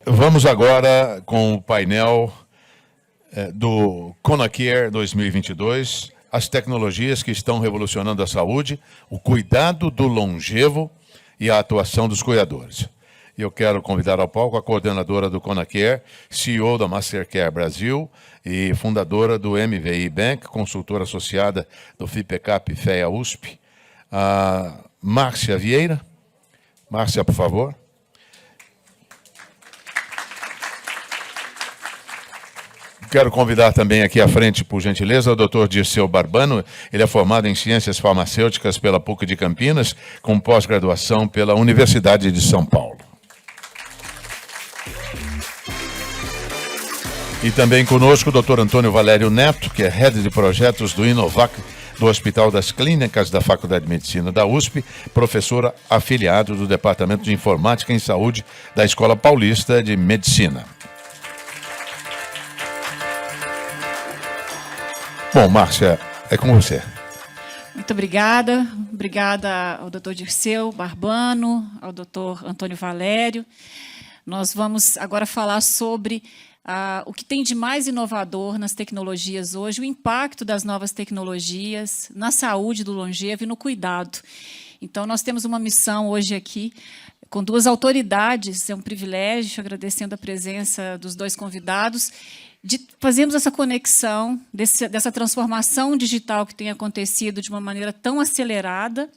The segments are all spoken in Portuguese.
Vamos agora com o painel do Conacare 2022, as tecnologias que estão revolucionando a saúde, o cuidado do longevo e a atuação dos cuidadores. Eu quero convidar ao palco a coordenadora do Conacare, CEO da Mastercare Brasil e fundadora do MVI Bank, consultora associada do FIPECAP FEA USP, a Márcia Vieira. Márcia, por favor. Quero convidar também aqui à frente, por gentileza, o Dr. Dirceu Barbano. Ele é formado em Ciências Farmacêuticas pela PUC de Campinas, com pós-graduação pela Universidade de São Paulo. E também conosco o Dr. Antônio Valério Neto, que é Head de Projetos do Inovac, do Hospital das Clínicas da Faculdade de Medicina da USP, professor afiliado do Departamento de Informática em Saúde da Escola Paulista de Medicina. Bom, Márcia, é com você. Muito obrigada. Obrigada ao Dr. Dirceu Barbano, ao Dr. Antônio Valério. Nós vamos agora falar sobre o que tem de mais inovador nas tecnologias hoje, o impacto das novas tecnologias na saúde do longevo e no cuidado. Então, nós temos uma missão hoje aqui com duas autoridades, é um privilégio, agradecendo a presença dos dois convidados, de fazermos essa conexão, dessa transformação digital que tem acontecido de uma maneira tão acelerada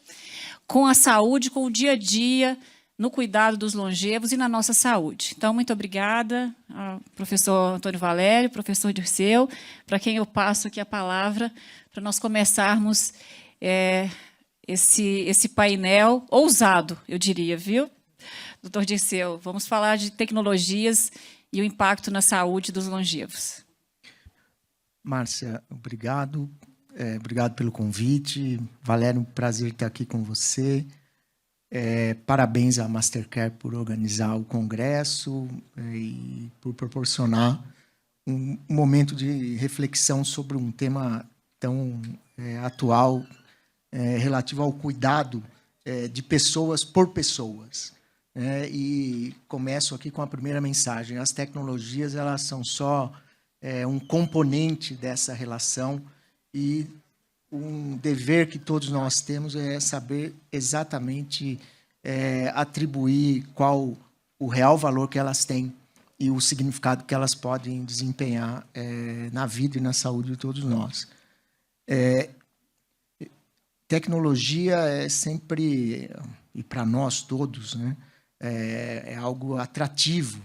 com a saúde, com o dia a dia, no cuidado dos longevos e na nossa saúde. Então, muito obrigada ao professor Antônio Valério, professor Dirceu, para quem eu passo aqui a palavra, para nós começarmos esse painel ousado, eu diria, viu? Doutor Dirceu, vamos falar de tecnologias e o impacto na saúde dos longevos. Márcia, obrigado. Obrigado pelo convite. Valério, um prazer estar aqui com você. Parabéns à Mastercare por organizar o congresso e por proporcionar um momento de reflexão sobre um tema tão atual, relativo ao cuidado de pessoas por pessoas. E começo aqui com a primeira mensagem. As tecnologias, elas são só um componente dessa relação e um dever que todos nós temos é saber exatamente atribuir qual o real valor que elas têm e o significado que elas podem desempenhar na vida e na saúde de todos nós. Tecnologia é sempre, e para nós todos, né, é algo atrativo.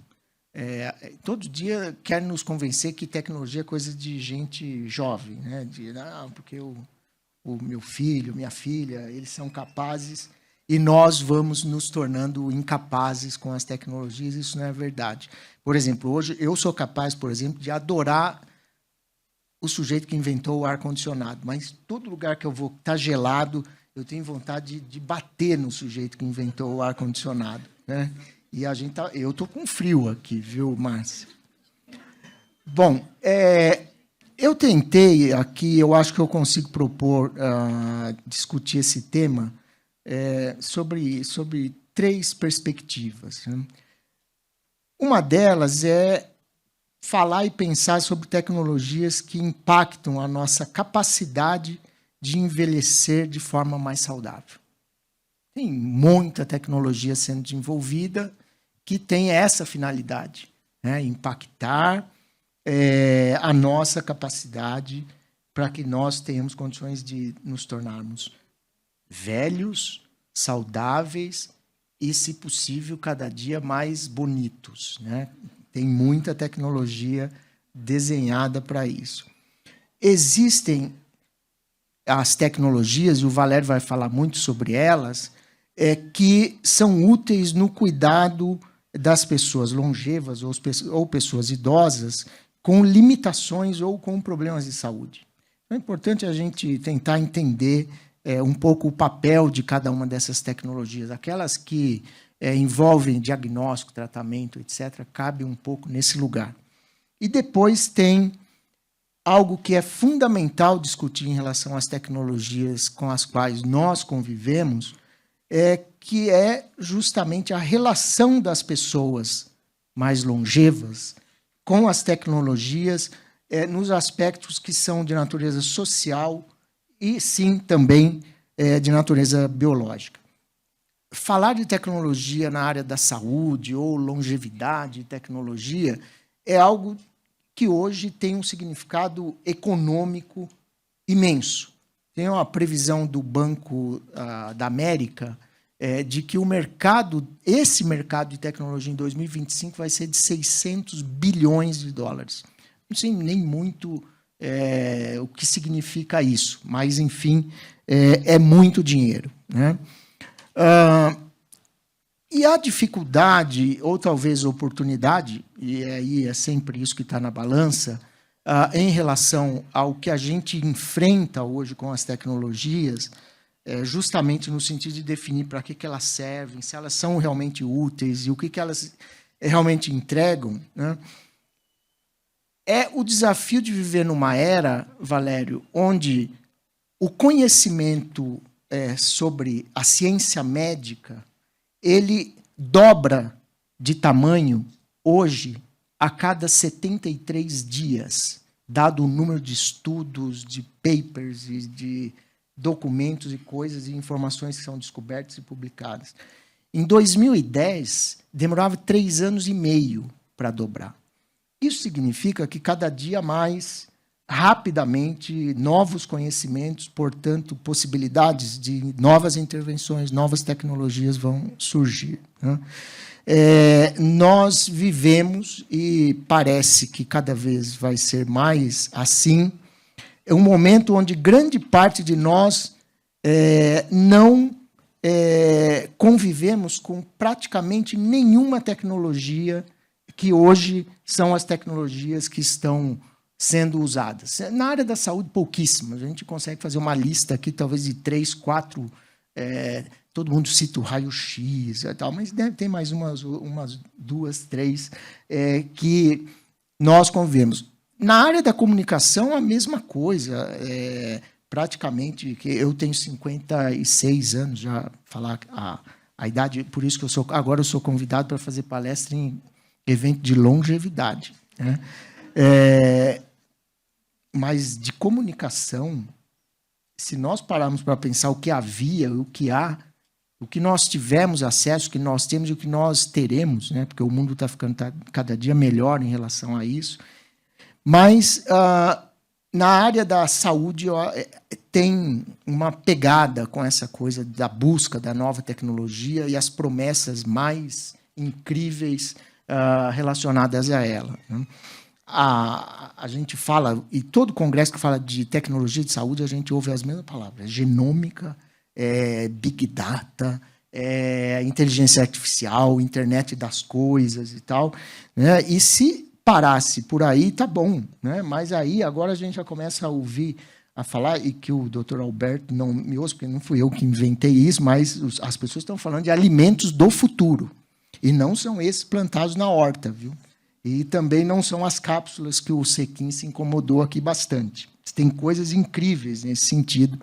Todo dia quer nos convencer que tecnologia é coisa de gente jovem, né? Porque o meu filho, minha filha, eles são capazes e nós vamos nos tornando incapazes com as tecnologias. Isso não é verdade. Por exemplo, hoje eu sou capaz, por exemplo, de adorar o sujeito que inventou o ar-condicionado, mas todo lugar que eu vou está gelado, eu tenho vontade de bater no sujeito que inventou o ar-condicionado, né? E eu estou com frio aqui, viu, Márcia? Bom, eu tentei aqui, eu acho que eu consigo propor, discutir esse tema sobre três perspectivas, né? Uma delas é falar e pensar sobre tecnologias que impactam a nossa capacidade de envelhecer de forma mais saudável. Tem muita tecnologia sendo desenvolvida que tem essa finalidade, né? Impactar a nossa capacidade para que nós tenhamos condições de nos tornarmos velhos, saudáveis e, se possível, cada dia mais bonitos, né? Tem muita tecnologia desenhada para isso. Existem as tecnologias, e o Valério vai falar muito sobre elas, que são úteis no cuidado das pessoas longevas ou pessoas idosas com limitações ou com problemas de saúde. Então, é importante a gente tentar entender um pouco o papel de cada uma dessas tecnologias. Aquelas que envolvem diagnóstico, tratamento, etc., cabe um pouco nesse lugar. E depois tem algo que é fundamental discutir em relação às tecnologias com as quais nós convivemos, que é justamente a relação das pessoas mais longevas com as tecnologias nos aspectos que são de natureza social e, sim, também de natureza biológica. Falar de tecnologia na área da saúde ou longevidade e tecnologia é algo que hoje tem um significado econômico imenso. Tem uma previsão do Banco da América de que esse mercado de tecnologia em 2025 vai ser de 600 bilhões de dólares. Não sei nem muito o que significa isso, mas, enfim, é muito dinheiro, né? E a dificuldade, ou talvez oportunidade, e aí é sempre isso que está na balança, em relação ao que a gente enfrenta hoje com as tecnologias, justamente no sentido de definir para que elas servem, se elas são realmente úteis e o que elas realmente entregam, né? É o desafio de viver numa era, Valério, onde o conhecimento sobre a ciência médica ele dobra de tamanho hoje a cada 73 dias, dado o número de estudos, de papers e de documentos e coisas e informações que são descobertas e publicadas. Em 2010, demorava 3 anos e meio para dobrar. Isso significa que cada dia mais, rapidamente, novos conhecimentos, portanto, possibilidades de novas intervenções, novas tecnologias vão surgir, né? Nós vivemos, e parece que cada vez vai ser mais assim, um momento onde grande parte de nós não convivemos com praticamente nenhuma tecnologia que hoje são as tecnologias que estão sendo usadas. Na área da saúde, pouquíssimas. A gente consegue fazer uma lista aqui, talvez de 3, 4... todo mundo cita o raio-x e tal, mas deve ter mais umas 2, 3 que nós convivemos. Na área da comunicação, a mesma coisa. Praticamente, que eu tenho 56 anos, já falar a idade, por isso que agora eu sou convidado para fazer palestra em evento de longevidade, né? Mas de comunicação, se nós pararmos para pensar o que havia, o que há, o que nós tivemos acesso, o que nós temos e o que nós teremos, né? Porque o mundo está ficando cada dia melhor em relação a isso. Mas, na área da saúde, tem uma pegada com essa coisa da busca da nova tecnologia e as promessas mais incríveis relacionadas a ela, né? A gente fala, e todo congresso que fala de tecnologia de saúde, a gente ouve as mesmas palavras: genômica, big data, inteligência artificial, internet das coisas e tal, né? E se parasse por aí, tá bom, né? Mas aí agora a gente já começa a ouvir a falar, e que o doutor Alberto não me ouça, porque não fui eu que inventei isso, mas as pessoas estão falando de alimentos do futuro, e não são esses plantados na horta, viu? E também não são as cápsulas que o Sequin se incomodou aqui bastante. Tem coisas incríveis nesse sentido.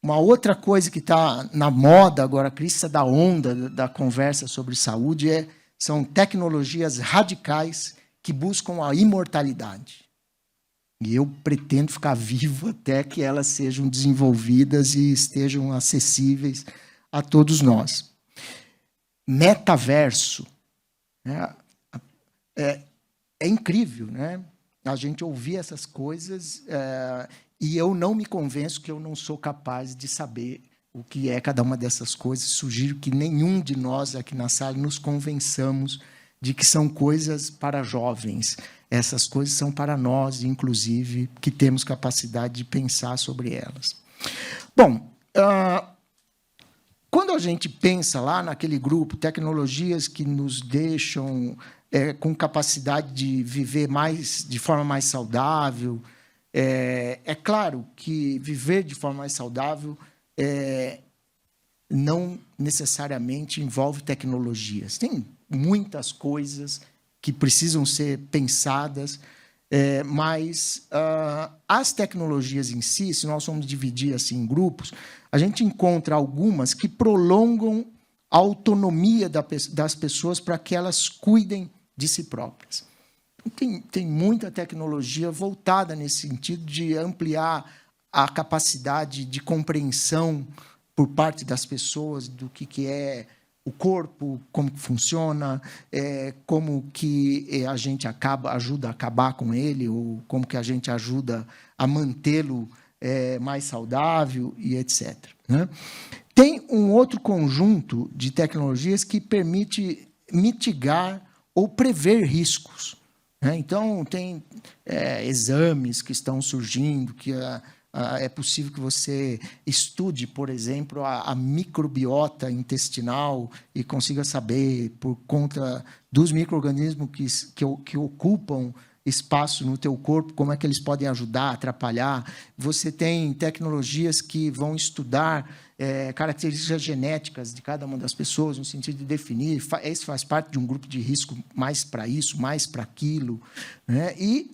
Uma outra coisa que está na moda agora, a crista da onda da conversa sobre saúde, são tecnologias radicais que buscam a imortalidade. E eu pretendo ficar vivo até que elas sejam desenvolvidas e estejam acessíveis a todos nós. Metaverso, né? É incrível, né? A gente ouvir essas coisas e eu não me convenço que eu não sou capaz de saber o que é cada uma dessas coisas. Sugiro que nenhum de nós aqui na sala nos convençamos de que são coisas para jovens. Essas coisas são para nós, inclusive, que temos capacidade de pensar sobre elas. Bom, quando a gente pensa lá naquele grupo, tecnologias que nos deixam com capacidade de viver de forma mais saudável, é claro que viver de forma mais saudável não necessariamente envolve tecnologias. Tem muitas coisas que precisam ser pensadas, mas as tecnologias em si, se nós formos dividir assim em grupos, a gente encontra algumas que prolongam a autonomia das pessoas para que elas cuidem de si próprias. Tem muita tecnologia voltada nesse sentido de ampliar a capacidade de compreensão por parte das pessoas do que é o corpo, como que funciona, como que a gente ajuda a acabar com ele, ou como que a gente ajuda a mantê-lo mais saudável, e etc. Né? Tem um outro conjunto de tecnologias que permite mitigar ou prever riscos. Né? Então, tem exames que estão surgindo, que é possível que você estude, por exemplo, a microbiota intestinal e consiga saber, por conta dos micro-organismos que ocupam espaço no teu corpo, como é que eles podem ajudar, atrapalhar. Você tem tecnologias que vão estudar características genéticas de cada uma das pessoas, no sentido de definir, esse faz parte de um grupo de risco mais para isso, mais para aquilo. Né? E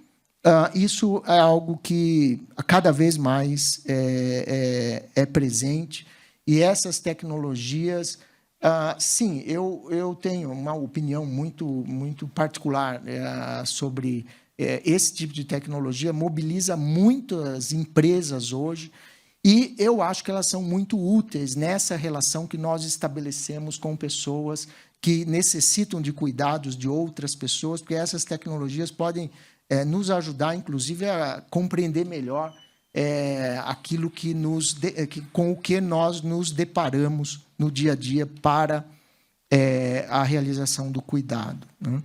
isso é algo que cada vez mais é presente. E essas tecnologias, sim, eu tenho uma opinião muito particular sobre esse tipo de tecnologia. Mobiliza muitas empresas hoje, e eu acho que elas são muito úteis nessa relação que nós estabelecemos com pessoas que necessitam de cuidados de outras pessoas, porque essas tecnologias podem nos ajudar, inclusive, a compreender melhor aquilo com o que nós nos deparamos no dia a dia para a realização do cuidado. Né?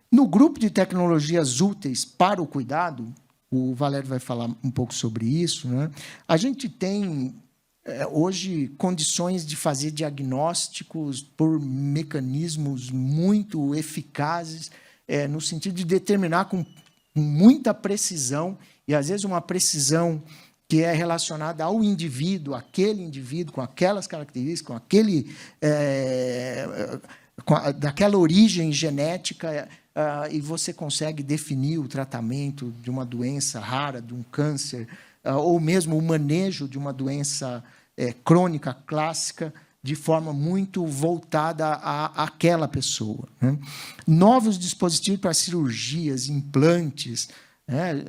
No grupo de tecnologias úteis para o cuidado, o Valério vai falar um pouco sobre isso, né? A gente tem, hoje, condições de fazer diagnósticos por mecanismos muito eficazes, no sentido de determinar com muita precisão, e às vezes uma precisão que é relacionada ao indivíduo, aquele indivíduo com aquelas características, com daquela origem genética, e você consegue definir o tratamento de uma doença rara, de um câncer, ou mesmo o manejo de uma doença crônica clássica, de forma muito voltada àquela pessoa. Né? Novos dispositivos para cirurgias, implantes. Né?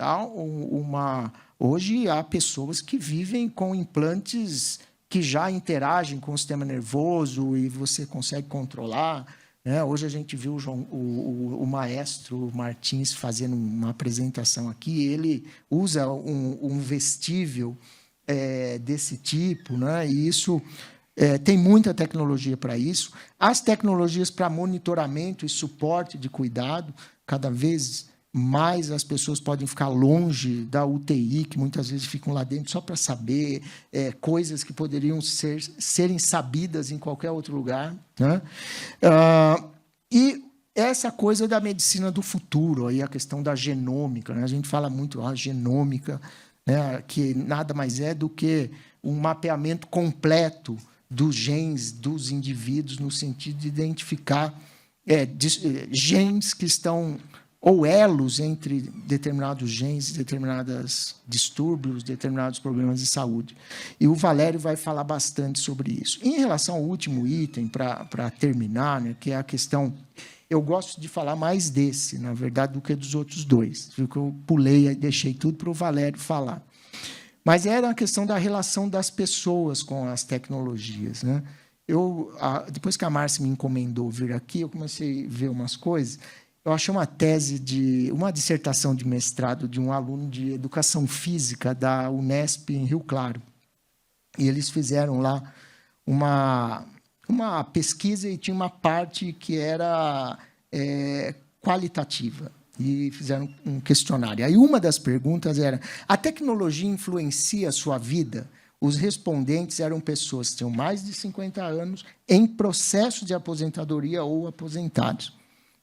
Hoje há pessoas que vivem com implantes que já interagem com o sistema nervoso e você consegue controlar. Né? Hoje a gente viu o maestro Martins fazendo uma apresentação aqui. Ele usa um vestível desse tipo, né? E isso... tem muita tecnologia para isso. As tecnologias para monitoramento e suporte de cuidado, cada vez mais as pessoas podem ficar longe da UTI, que muitas vezes ficam lá dentro só para saber coisas que poderiam serem sabidas em qualquer outro lugar. Né? E essa coisa da medicina do futuro, aí a questão da genômica. Né? A gente fala muito genômica, né? Que nada mais é do que um mapeamento completo dos genes dos indivíduos, no sentido de identificar genes que estão, ou elos entre determinados genes, determinados distúrbios, determinados problemas de saúde. E o Valério vai falar bastante sobre isso. Em relação ao último item, para terminar, né, que é a questão... Eu gosto de falar mais desse, na verdade, do que dos outros dois, porque eu pulei e deixei tudo para o Valério falar. Mas era a questão da relação das pessoas com as tecnologias. Né? Depois que a Márcia me encomendou vir aqui, eu comecei a ver umas coisas. Eu achei uma dissertação de mestrado de um aluno de Educação Física da Unesp em Rio Claro. E eles fizeram lá uma pesquisa e tinha uma parte que era qualitativa. E fizeram um questionário. Aí uma das perguntas era: a tecnologia influencia a sua vida? Os respondentes eram pessoas que tinham mais de 50 anos, em processo de aposentadoria ou aposentados.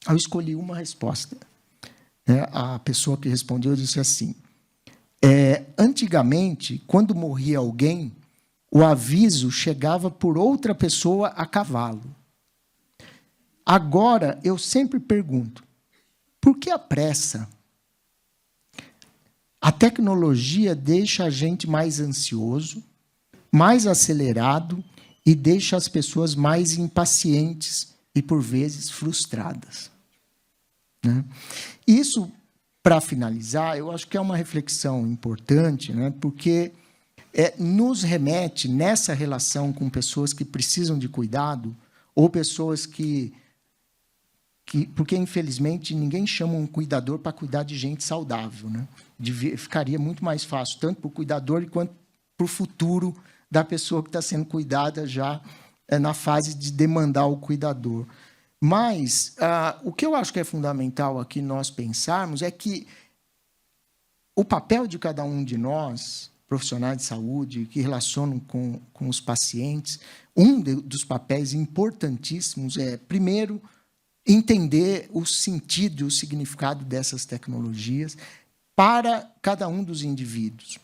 Eu escolhi uma resposta. A pessoa que respondeu disse assim: antigamente, quando morria alguém, o aviso chegava por outra pessoa a cavalo. Agora, eu sempre pergunto: por que a pressa? A tecnologia deixa a gente mais ansioso, mais acelerado e deixa as pessoas mais impacientes e, por vezes, frustradas. né? Isso, para finalizar, eu acho que é uma reflexão importante, né? Porque nos remete, nessa relação com pessoas que precisam de cuidado, ou pessoas porque, infelizmente, ninguém chama um cuidador para cuidar de gente saudável, né? Ficaria muito mais fácil, tanto para o cuidador quanto para o futuro da pessoa que está sendo cuidada já na fase de demandar o cuidador. Mas o que eu acho que é fundamental aqui nós pensarmos é que o papel de cada um de nós, profissionais de saúde, que relacionam com os pacientes, dos papéis importantíssimos é, primeiro, entender o sentido e o significado dessas tecnologias para cada um dos indivíduos.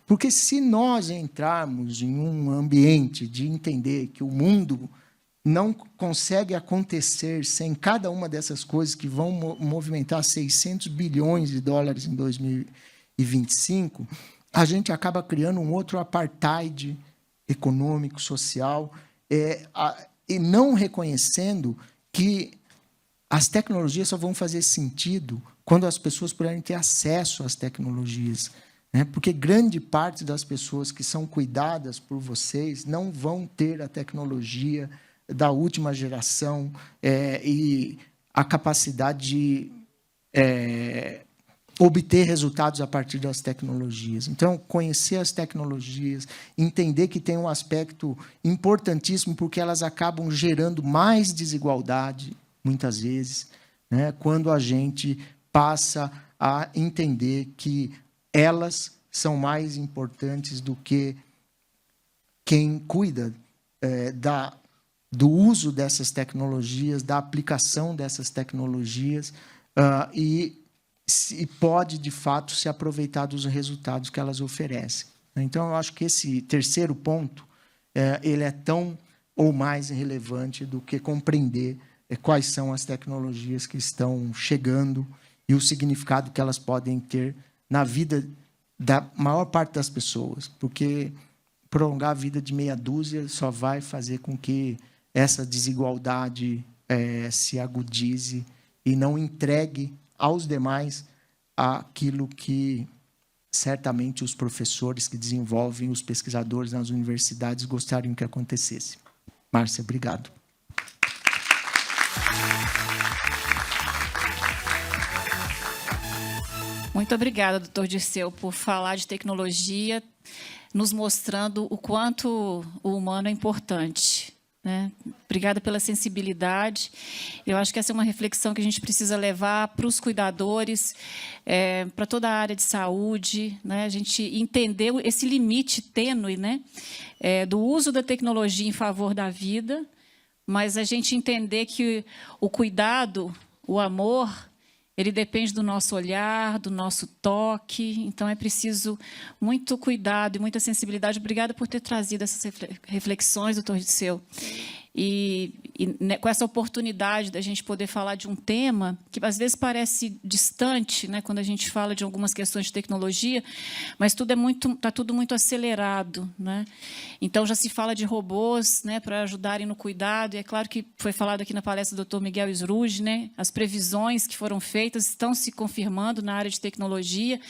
Porque se nós entrarmos em um ambiente de entender que o mundo não consegue acontecer sem cada uma dessas coisas que vão movimentar 600 bilhões de dólares em 2025, a gente acaba criando um outro apartheid econômico, social, e não reconhecendo que as tecnologias só vão fazer sentido quando as pessoas puderem ter acesso às tecnologias, né? Porque grande parte das pessoas que são cuidadas por vocês não vão ter a tecnologia da última geração e a capacidade de obter resultados a partir das tecnologias. Então, conhecer as tecnologias, entender que tem um aspecto importantíssimo, porque elas acabam gerando mais desigualdade, muitas vezes, né, quando a gente passa a entender que elas são mais importantes do que quem cuida do uso dessas tecnologias, da aplicação dessas tecnologias, e pode, de fato, se aproveitar dos resultados que elas oferecem. Então, eu acho que esse terceiro ponto ele é tão ou mais relevante do que compreender quais são as tecnologias que estão chegando e o significado que elas podem ter na vida da maior parte das pessoas, porque prolongar a vida de meia dúzia só vai fazer com que essa desigualdade se agudize e não entregue aos demais aquilo que certamente os professores que desenvolvem, os pesquisadores nas universidades gostariam que acontecesse. Márcia, obrigado. Muito obrigada, doutor Dirceu, por falar de tecnologia, nos mostrando o quanto o humano é importante, né? Obrigada pela sensibilidade. Eu acho que essa é uma reflexão que a gente precisa levar para os cuidadores, para toda a área de saúde, né? A gente entender esse limite tênue, né? Do uso da tecnologia em favor da vida, mas a gente entender que o cuidado, o amor, ele depende do nosso olhar, do nosso toque. Então, é preciso muito cuidado e muita sensibilidade. Obrigada por ter trazido essas reflexões, doutor Dirceu. E com essa oportunidade da gente poder falar de um tema que, às vezes, parece distante, né, quando a gente fala de algumas questões de tecnologia, mas está tudo muito acelerado, né? Então, já se fala de robôs, né, para ajudarem no cuidado. E é claro que foi falado aqui na palestra do Dr. Miguel Sruge, né, as previsões que foram feitas estão se confirmando na área de tecnologia,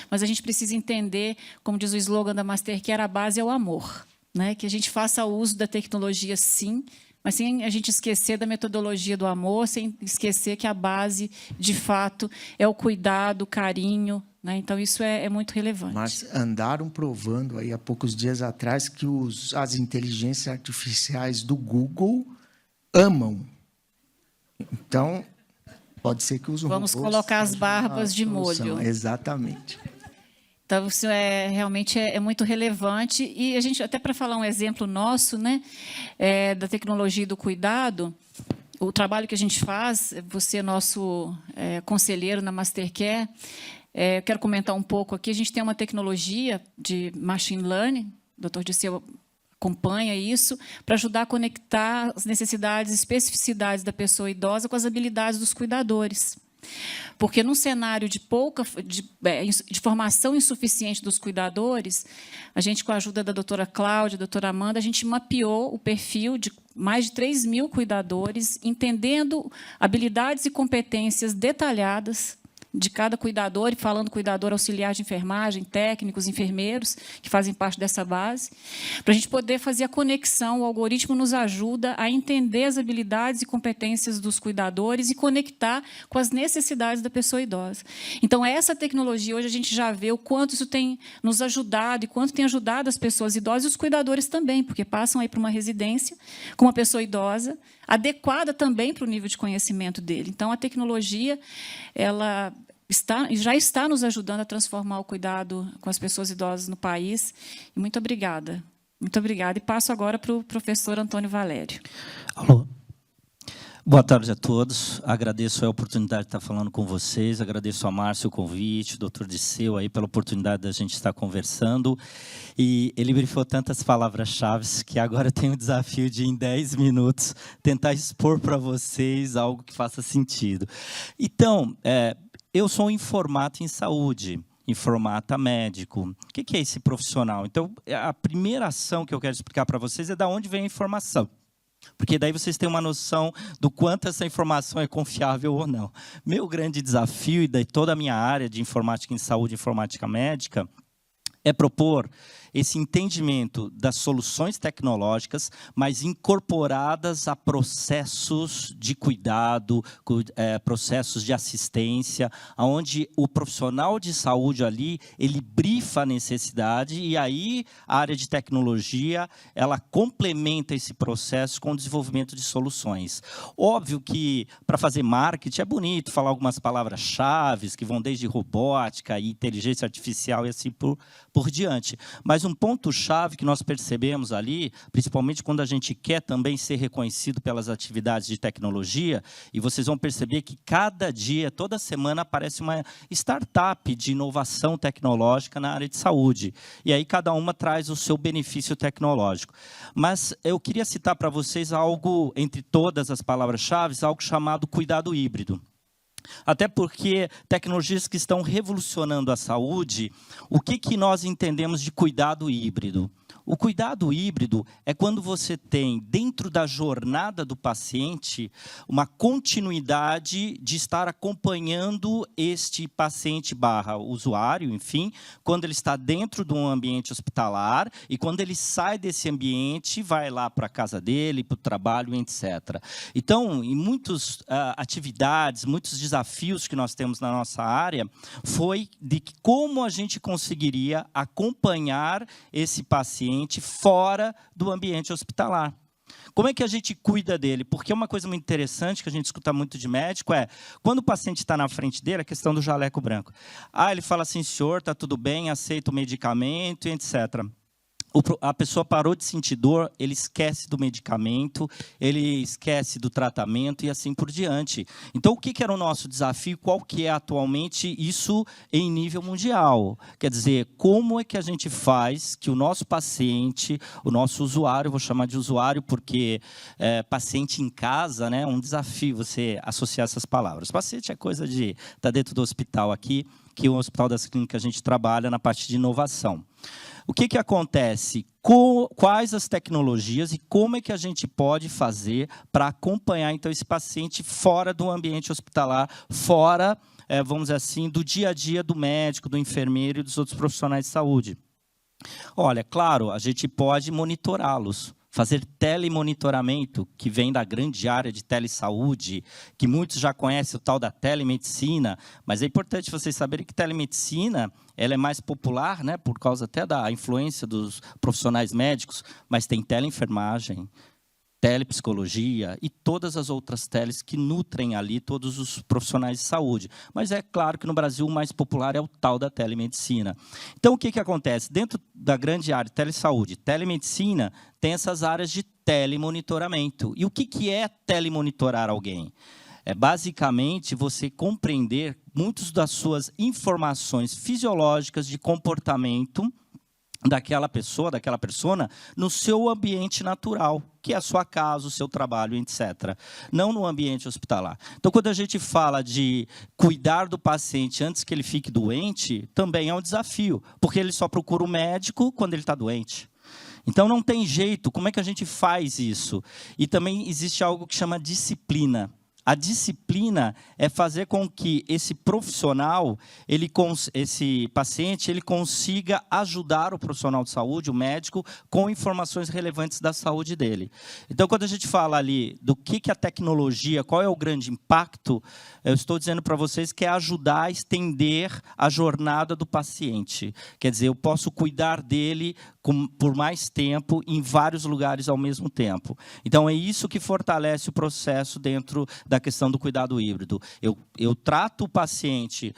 mas a gente precisa entender, como diz o slogan da Mastercare, a base é o amor. Né, que a gente faça uso da tecnologia, sim, mas sem a gente esquecer da metodologia do amor, sem esquecer que a base, de fato, é o cuidado, o carinho. Né? Então, isso é muito relevante. Mas andaram provando aí há poucos dias atrás que as inteligências artificiais do Google amam. Então, pode ser que os Vamos robôs colocar as barbas de molho. Exatamente. Então, isso realmente é muito relevante. E a gente, até para falar um exemplo nosso, né, da tecnologia e do cuidado, o trabalho que a gente faz, você é nosso conselheiro na Mastercare, eu quero comentar um pouco aqui. A gente tem uma tecnologia de machine learning, o Dr. Dirceu acompanha isso, para ajudar a conectar as necessidades e especificidades da pessoa idosa com as habilidades dos cuidadores. Porque num cenário de formação insuficiente dos cuidadores, a gente, com a ajuda da doutora Cláudia, da doutora Amanda, a gente mapeou o perfil de mais de 3.000 cuidadores, entendendo habilidades e competências detalhadas de cada cuidador, e falando cuidador auxiliar de enfermagem, técnicos, enfermeiros, que fazem parte dessa base, para a gente poder fazer a conexão. O algoritmo nos ajuda a entender as habilidades e competências dos cuidadores e conectar com as necessidades da pessoa idosa. Então, essa tecnologia, hoje a gente já vê o quanto isso tem nos ajudado e quanto tem ajudado as pessoas idosas e os cuidadores também, porque passam aí para uma residência com uma pessoa idosa, adequada também para o nível de conhecimento dele. Então, a tecnologia, ela já está nos ajudando a transformar o cuidado com as pessoas idosas no país. E muito obrigada. Muito obrigada. E passo agora para o professor Antônio Valério. Alô. Boa tarde a todos. Agradeço a oportunidade de estar falando com vocês. Agradeço a Márcio o convite, o doutor Dirceu aí pela oportunidade da gente estar conversando. E ele brifou tantas palavras-chave que agora eu tenho o desafio de, em 10 minutos, tentar expor para vocês algo que faça sentido. Então, eu sou um informata em saúde, informata médico. O que é esse profissional? Então, a primeira ação que eu quero explicar para vocês é de onde vem a informação. Porque daí vocês têm uma noção do quanto essa informação é confiável ou não. Meu grande desafio, e de toda a minha área de informática em saúde e informática médica, é propor esse entendimento das soluções tecnológicas, mas incorporadas a processos de cuidado, processos de assistência, onde o profissional de saúde ali, ele brifa a necessidade, e aí a área de tecnologia, ela complementa esse processo com o desenvolvimento de soluções. Óbvio que, para fazer marketing, é bonito falar algumas palavras-chave, que vão desde robótica e inteligência artificial e assim por diante. Mas um ponto-chave que nós percebemos ali, principalmente quando a gente quer também ser reconhecido pelas atividades de tecnologia, e vocês vão perceber que cada dia, toda semana, aparece uma startup de inovação tecnológica na área de saúde. E aí cada uma traz o seu benefício tecnológico. Mas eu queria citar para vocês algo, entre todas as palavras-chave, algo chamado cuidado híbrido. Até porque tecnologias que estão revolucionando a saúde, o que nós entendemos de cuidado híbrido? O cuidado híbrido é quando você tem, dentro da jornada do paciente, uma continuidade de estar acompanhando este paciente / usuário, enfim, quando ele está dentro de um ambiente hospitalar e quando ele sai desse ambiente, vai lá para a casa dele, para o trabalho, etc. Então, em muitas atividades, muitos desafios que nós temos na nossa área, foi de como a gente conseguiria acompanhar esse paciente fora do ambiente hospitalar. Como é que a gente cuida dele? Porque uma coisa muito interessante que a gente escuta muito de médico é, quando o paciente está na frente dele, a questão do jaleco branco. Ele fala assim, senhor, está tudo bem, aceita o medicamento, etc. A pessoa parou de sentir dor, ele esquece do medicamento, ele esquece do tratamento e assim por diante. Então, o que era o nosso desafio? Qual que é atualmente isso em nível mundial? Quer dizer, como é que a gente faz que o nosso paciente, o nosso usuário, vou chamar de usuário porque paciente em casa, né, é um desafio você associar essas palavras. Paciente é coisa de estar dentro do hospital aqui, que é o Hospital das Clínicas a gente trabalha na parte de inovação. O que acontece? Quais as tecnologias e como é que a gente pode fazer para acompanhar então esse paciente fora do ambiente hospitalar, fora, vamos dizer assim, do dia a dia do médico, do enfermeiro e dos outros profissionais de saúde? Olha, claro, a gente pode monitorá-los. Fazer telemonitoramento, que vem da grande área de telesaúde, que muitos já conhecem o tal da telemedicina, mas é importante vocês saberem que telemedicina ela é mais popular, né, por causa até da influência dos profissionais médicos, mas tem teleenfermagem, telepsicologia e todas as outras teles que nutrem ali todos os profissionais de saúde. Mas é claro que no Brasil o mais popular é o tal da telemedicina. Então, o que acontece? Dentro da grande área de telesaúde, telemedicina, tem essas áreas de telemonitoramento. E o que é telemonitorar alguém? É basicamente você compreender muitas das suas informações fisiológicas de comportamento daquela pessoa, daquela persona, no seu ambiente natural, que é a sua casa, o seu trabalho, etc. Não no ambiente hospitalar. Então, quando a gente fala de cuidar do paciente antes que ele fique doente, também é um desafio, porque ele só procura o médico quando ele está doente. Então, não tem jeito. Como é que a gente faz isso? E também existe algo que chama disciplina. A disciplina é fazer com que esse profissional, esse paciente, ele consiga ajudar o profissional de saúde, o médico, com informações relevantes da saúde dele. Então, quando a gente fala ali do que a tecnologia, qual é o grande impacto, eu estou dizendo para vocês que é ajudar a estender a jornada do paciente. Quer dizer, eu posso cuidar dele por mais tempo, em vários lugares ao mesmo tempo. Então, é isso que fortalece o processo dentro da questão do cuidado híbrido. Eu trato o paciente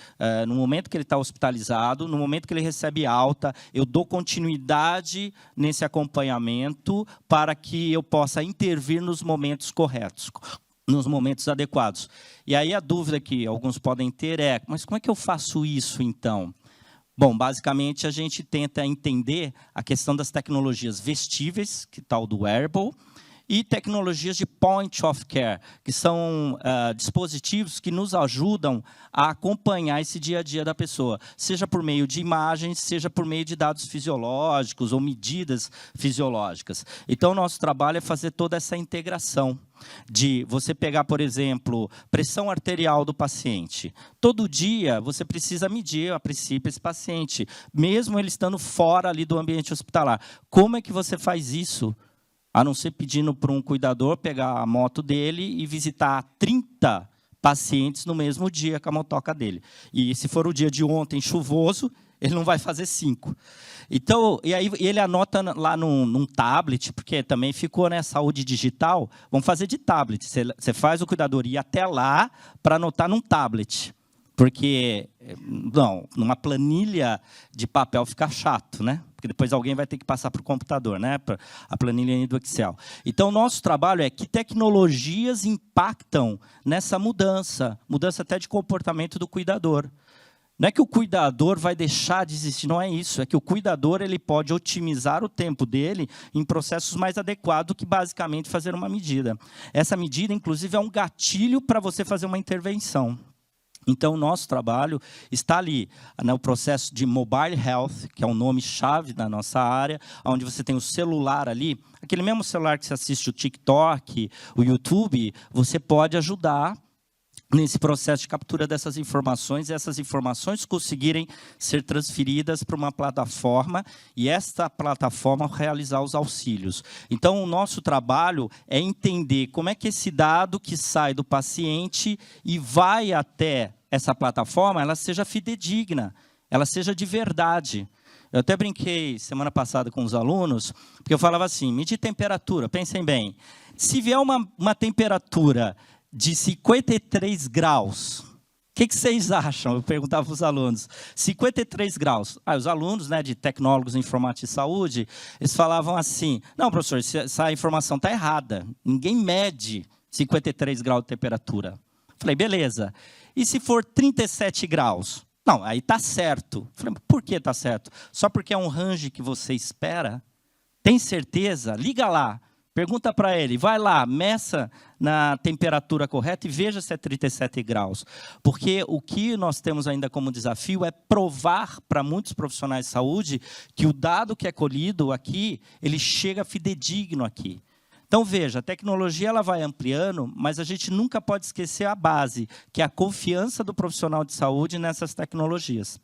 no momento que ele está hospitalizado, no momento que ele recebe alta, eu dou continuidade nesse acompanhamento para que eu possa intervir nos momentos corretos, nos momentos adequados. E aí a dúvida que alguns podem ter é, mas como é que eu faço isso, então? Bom, basicamente, a gente tenta entender a questão das tecnologias vestíveis, que tal do wearable, e tecnologias de point of care, que são dispositivos que nos ajudam a acompanhar esse dia a dia da pessoa, seja por meio de imagens, seja por meio de dados fisiológicos ou medidas fisiológicas. Então, nosso trabalho é fazer toda essa integração de você pegar, por exemplo, pressão arterial do paciente. Todo dia você precisa medir, a princípio, esse paciente, mesmo ele estando fora ali do ambiente hospitalar. Como é que você faz isso? A não ser pedindo para um cuidador pegar a moto dele e visitar 30 pacientes no mesmo dia com a motoca dele. E se for o dia de ontem chuvoso, ele não vai fazer 5. Então, e aí ele anota lá num tablet, porque também ficou, né, saúde digital, vamos fazer de tablet. Você faz o cuidador ir até lá para anotar num tablet. Porque, não, numa planilha de papel fica chato, né? Porque depois alguém vai ter que passar para o computador, né? A planilha do Excel. Então, o nosso trabalho é que tecnologias impactam nessa mudança até de comportamento do cuidador. Não é que o cuidador vai deixar de existir, não é isso. É que o cuidador ele pode otimizar o tempo dele em processos mais adequados que, basicamente, fazer uma medida. Essa medida, inclusive, é um gatilho para você fazer uma intervenção. Então, o nosso trabalho está ali, no processo de mobile health, que é um nome-chave da nossa área, onde você tem o celular ali, aquele mesmo celular que você assiste o TikTok, o YouTube, você pode ajudar nesse processo de captura dessas informações, e essas informações conseguirem ser transferidas para uma plataforma, e esta plataforma realizar os auxílios. Então, o nosso trabalho é entender como é que esse dado que sai do paciente e vai até essa plataforma, ela seja fidedigna, ela seja de verdade. Eu até brinquei semana passada com os alunos, porque eu falava assim, medir temperatura, pensem bem, se vier uma temperatura de 53 graus, o que vocês acham? Eu perguntava para os alunos. 53 graus. Os alunos, né, de tecnólogos em informática e saúde, eles falavam assim, não, professor, essa informação está errada. Ninguém mede 53 graus de temperatura. Falei, beleza. E se for 37 graus? Não, aí está certo. Falei, por que está certo? Só porque é um range que você espera? Tem certeza? Liga lá. Pergunta para ele, vai lá, meça na temperatura correta e veja se é 37 graus. Porque o que nós temos ainda como desafio é provar para muitos profissionais de saúde que o dado que é colhido aqui, ele chega fidedigno aqui. Então, veja, a tecnologia ela vai ampliando, mas a gente nunca pode esquecer a base, que é a confiança do profissional de saúde nessas tecnologias.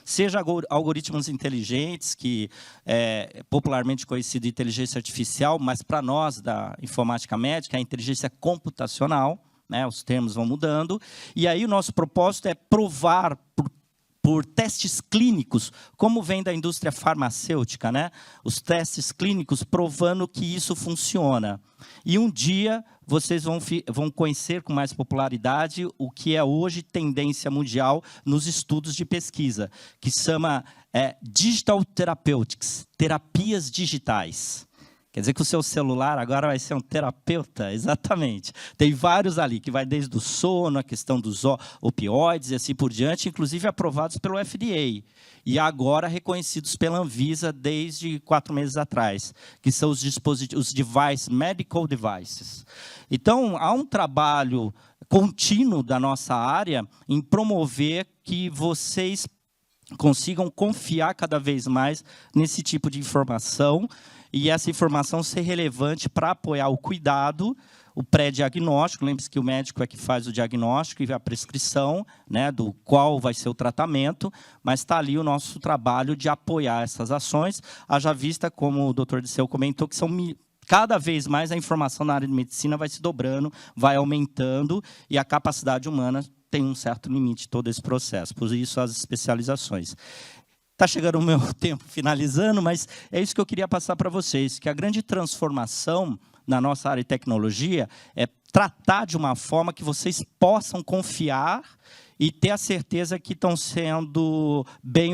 Seja algoritmos inteligentes, que é popularmente conhecido de inteligência artificial, mas para nós, da informática médica, é a inteligência computacional, né, os termos vão mudando, e aí o nosso propósito é provar por testes clínicos, como vem da indústria farmacêutica, né? Os testes clínicos provando que isso funciona. E um dia vocês vão conhecer com mais popularidade o que é hoje tendência mundial nos estudos de pesquisa, que se chama Digital Therapeutics, terapias digitais. Quer dizer que o seu celular agora vai ser um terapeuta? Exatamente. Tem vários ali, que vai desde o sono, a questão dos opioides e assim por diante, inclusive aprovados pelo FDA. E agora reconhecidos pela Anvisa desde 4 meses atrás, que são os dispositivos, os medical devices. Então, há um trabalho contínuo da nossa área em promover que vocês consigam confiar cada vez mais nesse tipo de informação, e essa informação ser relevante para apoiar o cuidado, o pré-diagnóstico. Lembre-se que o médico é que faz o diagnóstico e a prescrição, né, do qual vai ser o tratamento, mas está ali o nosso trabalho de apoiar essas ações, haja vista, como o doutor Disseu comentou, que são cada vez mais a informação na área de medicina vai se dobrando, vai aumentando, e a capacidade humana tem um certo limite todo esse processo, por isso as especializações. Está chegando o meu tempo finalizando, mas é isso que eu queria passar para vocês, que a grande transformação na nossa área de tecnologia é tratar de uma forma que vocês possam confiar e ter a certeza que estão sendo bem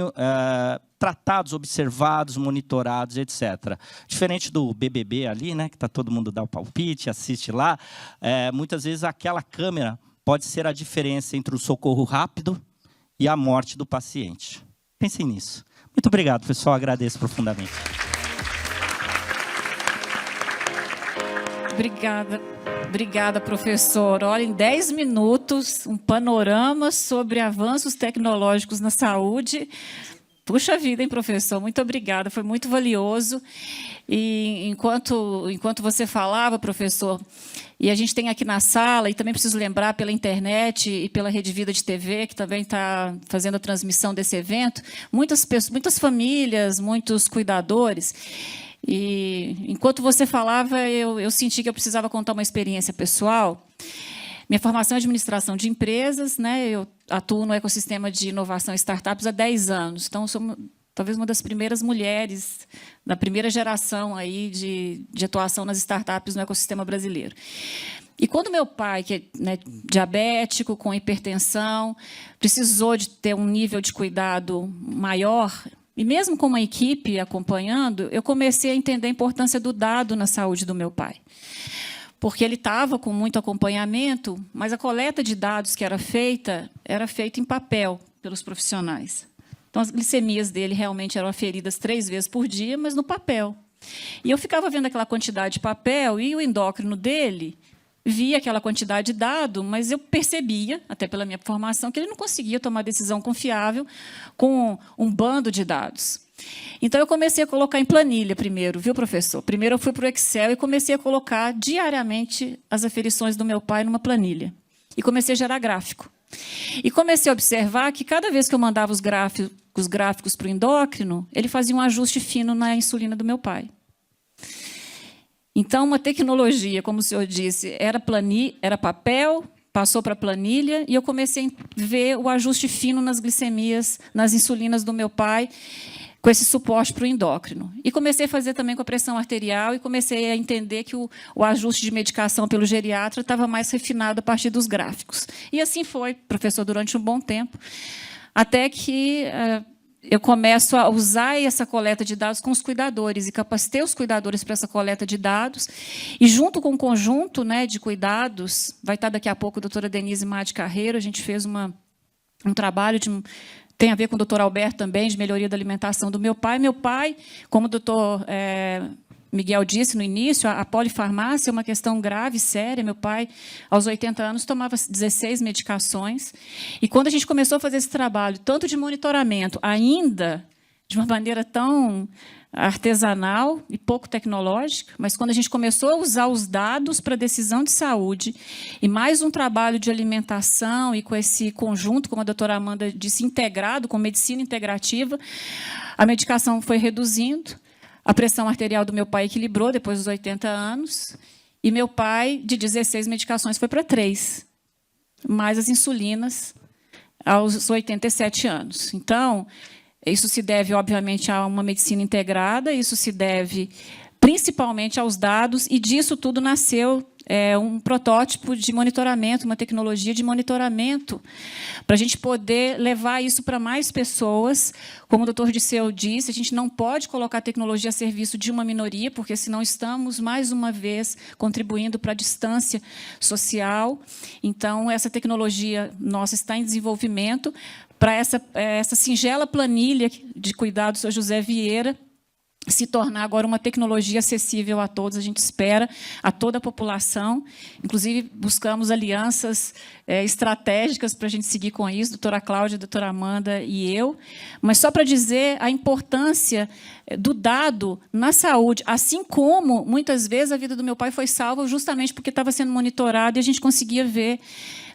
tratados, observados, monitorados, etc. Diferente do BBB ali, né, que está todo mundo dá o palpite, assiste lá, muitas vezes aquela câmera pode ser a diferença entre o socorro rápido e a morte do paciente. Pensem nisso. Muito obrigado, pessoal. Agradeço profundamente. Obrigada, professor. Olha, em 10 minutos, um panorama sobre avanços tecnológicos na saúde. Puxa vida, hein, professor? Muito obrigada, foi muito valioso. E enquanto você falava, professor, e a gente tem aqui na sala, e também preciso lembrar pela internet e pela Rede Vida de TV, que também está fazendo a transmissão desse evento, muitas pessoas, muitas famílias, muitos cuidadores. E enquanto você falava, eu senti que eu precisava contar uma experiência pessoal. Minha formação é administração de empresas, né? Eu atuo no ecossistema de inovação e startups há 10 anos. Então, sou talvez uma das primeiras mulheres, da primeira geração aí de atuação nas startups no ecossistema brasileiro. E quando meu pai, que é, né, diabético, com hipertensão, precisou de ter um nível de cuidado maior, e mesmo com uma equipe acompanhando, eu comecei a entender a importância do dado na saúde do meu pai. Porque ele estava com muito acompanhamento, mas a coleta de dados que era feita em papel pelos profissionais. Então, as glicemias dele realmente eram aferidas 3 vezes por dia, mas no papel. E eu ficava vendo aquela quantidade de papel, e o endócrino dele via aquela quantidade de dado, mas eu percebia, até pela minha formação, que ele não conseguia tomar decisão confiável com um bando de dados. Então, eu comecei a colocar em planilha primeiro, viu, professor? Primeiro, eu fui para o Excel e comecei a colocar diariamente as aferições do meu pai numa planilha. E comecei a gerar gráfico. E comecei a observar que, cada vez que eu mandava os gráficos para o endócrino, ele fazia um ajuste fino na insulina do meu pai. Então, uma tecnologia, como o senhor disse, era papel, passou para planilha, e eu comecei a ver o ajuste fino nas glicemias, nas insulinas do meu pai, com esse suporte para o endócrino. E comecei a fazer também com a pressão arterial, e comecei a entender que o ajuste de medicação pelo geriatra estava mais refinado a partir dos gráficos. E assim foi, professor, durante um bom tempo, até que eu começo a usar essa coleta de dados com os cuidadores, e capacitei os cuidadores para essa coleta de dados, e junto com o conjunto, né, de cuidados, vai estar daqui a pouco a doutora Denise Madi Carreiro, a gente fez um trabalho tem a ver com o doutor Alberto também, de melhoria da alimentação do meu pai. Meu pai, como o doutor Miguel disse no início, a polifarmácia é uma questão grave, séria. Meu pai, aos 80 anos, tomava 16 medicações. E quando a gente começou a fazer esse trabalho, tanto de monitoramento, ainda de uma maneira tão artesanal e pouco tecnológica, mas quando a gente começou a usar os dados para decisão de saúde, e mais um trabalho de alimentação e com esse conjunto, como a doutora Amanda disse, integrado, com medicina integrativa, a medicação foi reduzindo, a pressão arterial do meu pai equilibrou depois dos 80 anos, e meu pai, de 16 medicações, foi para 3, mais as insulinas aos 87 anos. Então, isso se deve, obviamente, a uma medicina integrada, isso se deve principalmente aos dados, e disso tudo nasceu um protótipo de monitoramento, uma tecnologia de monitoramento, para a gente poder levar isso para mais pessoas. Como o doutor Disseu disse, a gente não pode colocar a tecnologia a serviço de uma minoria, porque senão estamos, mais uma vez, contribuindo para a distância social. Então, essa tecnologia nossa está em desenvolvimento para essa singela planilha de cuidado do Sr. José Vieira se tornar agora uma tecnologia acessível a todos, a gente espera, a toda a população. Inclusive, buscamos alianças estratégicas para a gente seguir com isso, doutora Cláudia, doutora Amanda e eu. Mas só para dizer a importância do dado na saúde, assim como, muitas vezes, a vida do meu pai foi salva justamente porque estava sendo monitorado e a gente conseguia ver,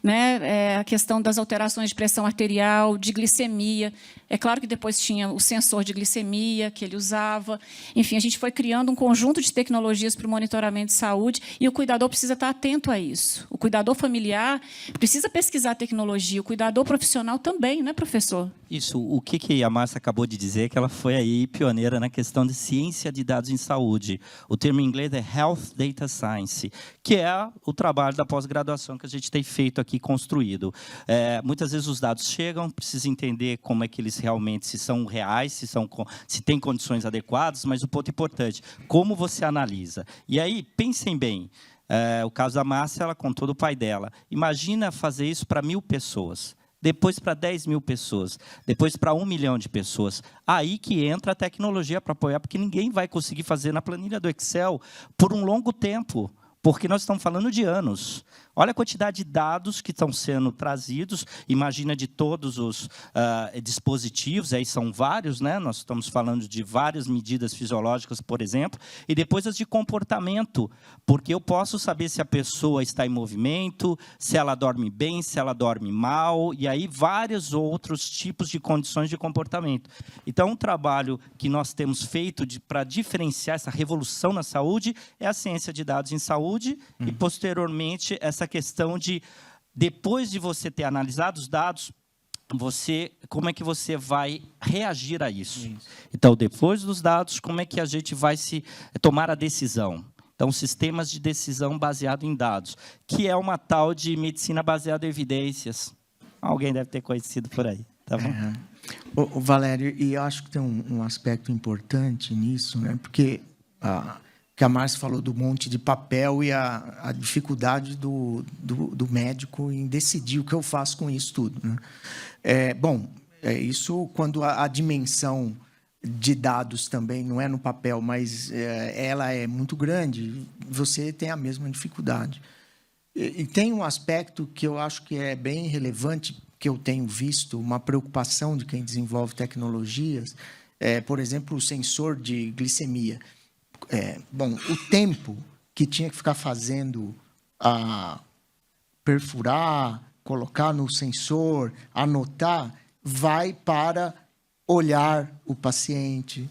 né, a questão das alterações de pressão arterial, de glicemia. É claro que depois tinha o sensor de glicemia que ele usava. Enfim, a gente foi criando um conjunto de tecnologias para o monitoramento de saúde e o cuidador precisa estar atento a isso. O cuidador familiar precisa pesquisar a tecnologia, o cuidador profissional também, né, professor? Isso, o que a Márcia acabou de dizer é que ela foi aí pioneira na questão de ciência de dados em saúde. O termo em inglês é Health Data Science, que é o trabalho da pós-graduação que a gente tem feito aqui, construído. Muitas vezes os dados chegam, precisa entender como é que eles realmente, se são reais, se tem condições adequadas, mas o ponto importante, como você analisa. E aí, pensem bem, o caso da Márcia, ela contou do pai dela. Imagina fazer isso para 1.000 pessoas. Depois para 10.000 pessoas, depois para 1 milhão de pessoas. Aí que entra a tecnologia para apoiar, porque ninguém vai conseguir fazer na planilha do Excel por um longo tempo, porque nós estamos falando de anos. Olha a quantidade de dados que estão sendo trazidos, imagina de todos os dispositivos, aí são vários, né? Nós estamos falando de várias medidas fisiológicas, por exemplo, e depois as de comportamento, porque eu posso saber se a pessoa está em movimento, se ela dorme bem, se ela dorme mal, e aí vários outros tipos de condições de comportamento. Então, um trabalho que nós temos feito para diferenciar essa revolução na saúde é a ciência de dados em saúde e, posteriormente, essa questão de, depois de você ter analisado os dados, como é que você vai reagir a isso? Então, depois dos dados, como é que a gente vai tomar a decisão? Então, sistemas de decisão baseado em dados, que é uma tal de medicina baseada em evidências. Alguém deve ter conhecido por aí, tá bom? O Valério, e eu acho que tem um aspecto importante nisso, né? Porque que a Márcia falou do monte de papel e a dificuldade do médico em decidir o que eu faço com isso tudo, né? Isso quando a dimensão de dados também não é no papel, mas ela é muito grande, você tem a mesma dificuldade. E tem um aspecto que eu acho que é bem relevante, que eu tenho visto, uma preocupação de quem desenvolve tecnologias, por exemplo, o sensor de glicemia. O tempo que tinha que ficar fazendo perfurar, colocar no sensor, anotar, vai para olhar o paciente,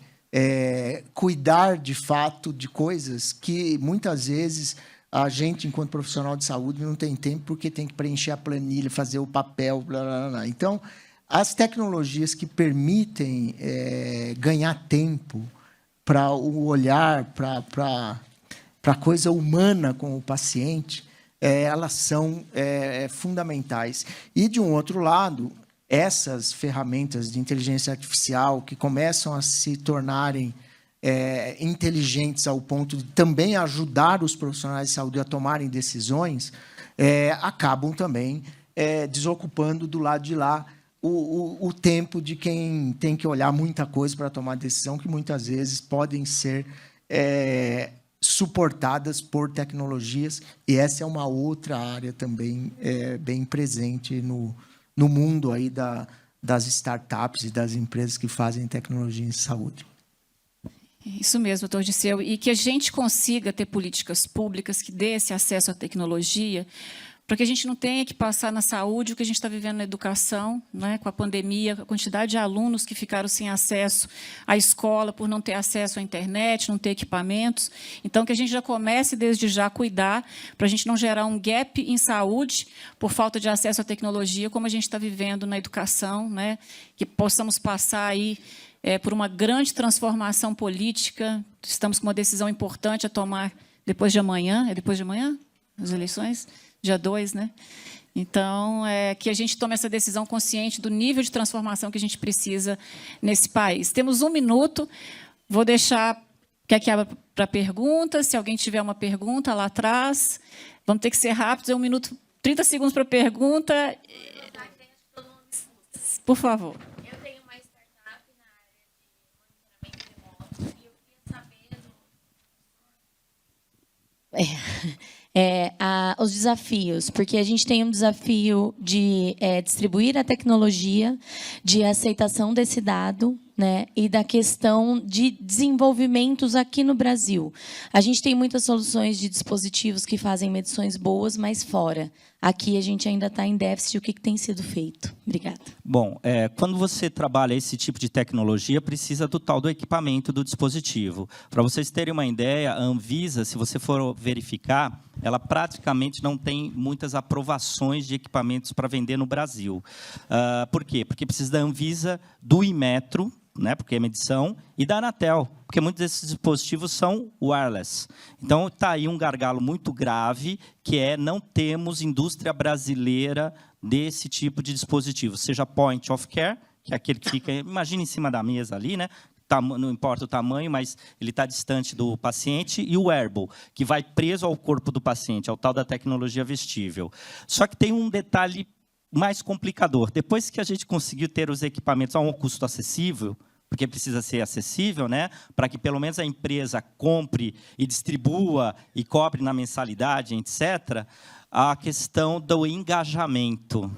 cuidar de fato de coisas que muitas vezes a gente, enquanto profissional de saúde, não tem tempo porque tem que preencher a planilha, fazer o papel, blá, blá, blá. Então, as tecnologias que permitem ganhar tempo para o olhar, para a coisa humana com o paciente, elas são fundamentais. E, de um outro lado, essas ferramentas de inteligência artificial que começam a se tornarem inteligentes ao ponto de também ajudar os profissionais de saúde a tomarem decisões, acabam também desocupando do lado de lá o tempo de quem tem que olhar muita coisa para tomar decisão, que muitas vezes podem ser suportadas por tecnologias, e essa é uma outra área também bem presente no mundo aí das startups e das empresas que fazem tecnologia em saúde. Isso mesmo, doutor Disseu. E que a gente consiga ter políticas públicas que dê esse acesso à tecnologia, para que a gente não tenha que passar na saúde o que a gente está vivendo na educação, né, com a pandemia, a quantidade de alunos que ficaram sem acesso à escola por não ter acesso à internet, não ter equipamentos. Então, que a gente já comece desde já a cuidar, para a gente não gerar um gap em saúde por falta de acesso à tecnologia, como a gente está vivendo na educação, né, que possamos passar aí por uma grande transformação política. Estamos com uma decisão importante a tomar depois de amanhã. É depois de amanhã? As eleições? Dia 2, né? Então, que a gente tome essa decisão consciente do nível de transformação que a gente precisa nesse país. Temos 1 minuto. Vou deixar... Quer que abra para perguntas? Se alguém tiver uma pergunta lá atrás. Vamos ter que ser rápidos. É 1 minuto, 30 segundos para pergunta. Por favor. Eu tenho uma startup na área de monitoramento remoto e eu queria saber... os desafios, porque a gente tem um desafio de distribuir a tecnologia, de aceitação desse dado, né, e da questão de desenvolvimentos aqui no Brasil. A gente tem muitas soluções de dispositivos que fazem medições boas, mas fora. Aqui a gente ainda está em déficit. O que tem sido feito? Obrigada. Bom, quando você trabalha esse tipo de tecnologia, precisa do tal do equipamento do dispositivo. Para vocês terem uma ideia, a Anvisa, se você for verificar, ela praticamente não tem muitas aprovações de equipamentos para vender no Brasil. Por quê? Porque precisa da Anvisa, do Inmetro, né, porque é medição, e da Anatel, porque muitos desses dispositivos são wireless. Então, está aí um gargalo muito grave, que não temos indústria brasileira desse tipo de dispositivo, seja point of care, que é aquele que fica, imagina, em cima da mesa ali, né? Não importa o tamanho, mas ele está distante do paciente, e o wearable, que vai preso ao corpo do paciente, é o tal da tecnologia vestível. Só que tem um detalhe mais complicador. Depois que a gente conseguiu ter os equipamentos a um custo acessível, porque precisa ser acessível, né, para que pelo menos a empresa compre e distribua e cobre na mensalidade, etc., a questão do engajamento.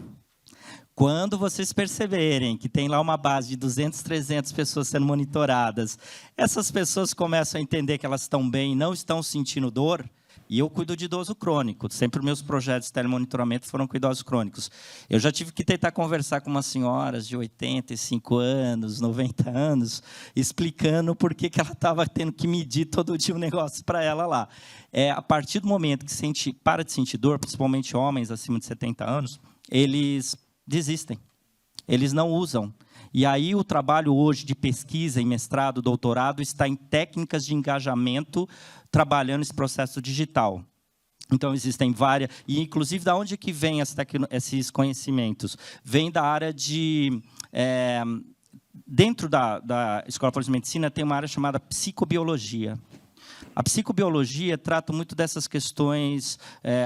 Quando vocês perceberem que tem lá uma base de 200, 300 pessoas sendo monitoradas, essas pessoas começam a entender que elas estão bem e não estão sentindo dor. E eu cuido de idoso crônico. Sempre os meus projetos de telemonitoramento foram com idosos crônicos. Eu já tive que tentar conversar com umas senhoras de 85 anos, 90 anos, explicando por que ela estava tendo que medir todo dia um negócio para ela lá. A partir do momento que para de sentir dor, principalmente homens acima de 70 anos, eles desistem. Eles não usam. E aí o trabalho hoje de pesquisa em mestrado, doutorado, está em técnicas de engajamento, trabalhando esse processo digital. Então, existem várias... E, inclusive, da onde que vem esses conhecimentos? Vem da área de... dentro da Escola Paulista de Medicina, tem uma área chamada psicobiologia. A psicobiologia trata muito dessas questões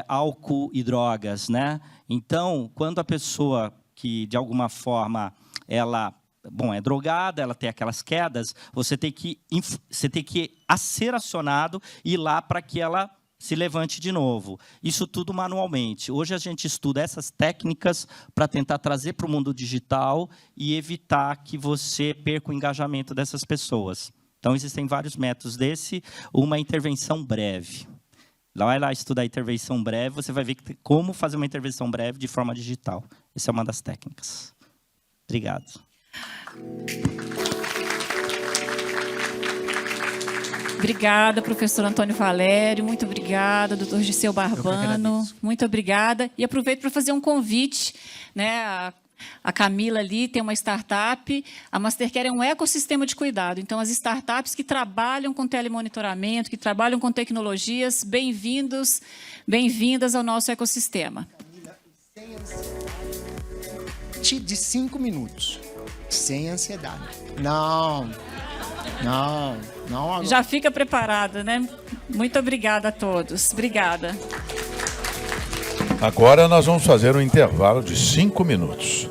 álcool e drogas, né? Então, quando a pessoa que, de alguma forma, ela é drogada, ela tem aquelas quedas, você tem que ser acionado e ir lá para que ela se levante de novo. Isso tudo manualmente. Hoje a gente estuda essas técnicas para tentar trazer para o mundo digital e evitar que você perca o engajamento dessas pessoas. Então, existem vários métodos desse, uma intervenção breve. Vai lá estudar intervenção breve, você vai ver como fazer uma intervenção breve de forma digital. Essa é uma das técnicas. Obrigado. Obrigada, professor Antônio Valério. Muito obrigada, doutor Dirceu Barbano. Muito obrigada. E aproveito para fazer um convite, né? A Camila ali tem uma startup. A Mastercare é um ecossistema de cuidado. Então, as startups que trabalham com telemonitoramento, que trabalham com tecnologias, bem-vindos, bem-vindas ao nosso ecossistema. De 5 minutos. Sem ansiedade. Não. Já fica preparada, né? Muito obrigada a todos. Obrigada. Agora nós vamos fazer um intervalo de 5 minutos.